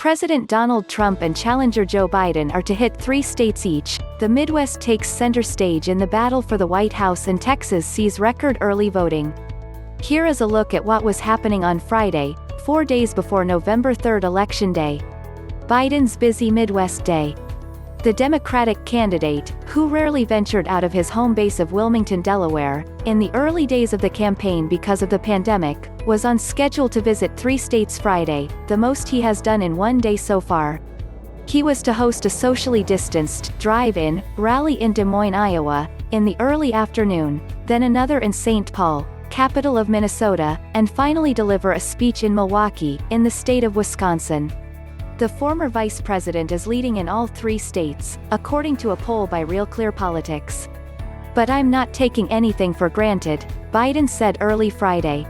President Donald Trump and challenger Joe Biden are to hit 3 states each. The Midwest takes center stage in the battle for the White House, and Texas sees record early voting. Here is a look at what was happening on Friday, 4 days before November 3rd Election Day. Biden's busy Midwest day. The Democratic candidate, who rarely ventured out of his home base of Wilmington, Delaware, in the early days of the campaign because of the pandemic, was on schedule to visit 3 states Friday, the most he has done in one day so far. He was to host a socially distanced, drive-in, rally in Des Moines, Iowa, in the early afternoon, then another in St. Paul, capital of Minnesota, and finally deliver a speech in Milwaukee, in the state of Wisconsin. The former vice president is leading in all 3 states, according to a poll by Real Clear Politics. But I'm not taking anything for granted, Biden said early Friday.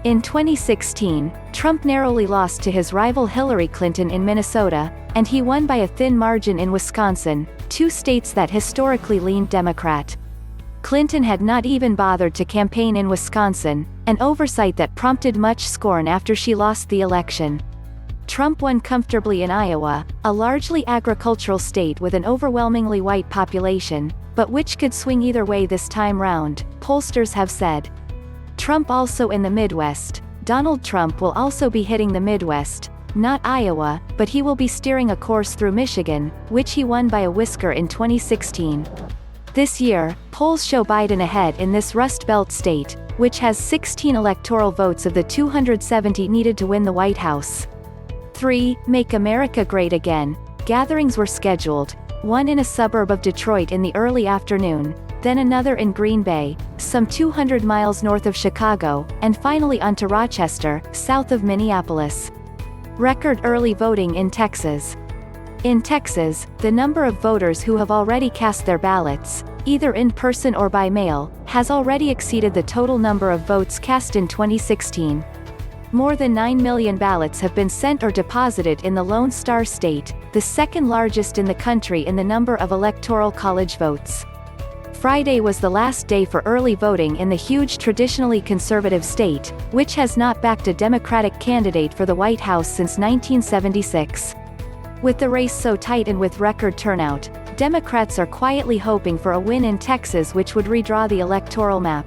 In 2016, Trump narrowly lost to his rival Hillary Clinton in Minnesota, and he won by a thin margin in Wisconsin, 2 states that historically leaned Democrat. Clinton had not even bothered to campaign in Wisconsin, an oversight that prompted much scorn after she lost the election. Trump won comfortably in Iowa, a largely agricultural state with an overwhelmingly white population, but which could swing either way this time round, pollsters have said. Trump also in the Midwest. Donald Trump will also be hitting the Midwest, not Iowa, but he will be steering a course through Michigan, which he won by a whisker in 2016. This year, polls show Biden ahead in this Rust Belt state, which has 16 electoral votes of the 270 needed to win the White House. 3. Make America Great Again. Gatherings were scheduled, one in a suburb of Detroit in the early afternoon, then another in Green Bay, some 200 miles north of Chicago, and finally on to Rochester, south of Minneapolis. Record early voting in Texas. In Texas, the number of voters who have already cast their ballots, either in person or by mail, has already exceeded the total number of votes cast in 2016. More than 9 million ballots have been sent or deposited in the Lone Star State, the second largest in the country in the number of electoral college votes. Friday was the last day for early voting in the huge traditionally conservative state, which has not backed a Democratic candidate for the White House since 1976. With the race so tight and with record turnout, Democrats are quietly hoping for a win in Texas, which would redraw the electoral map.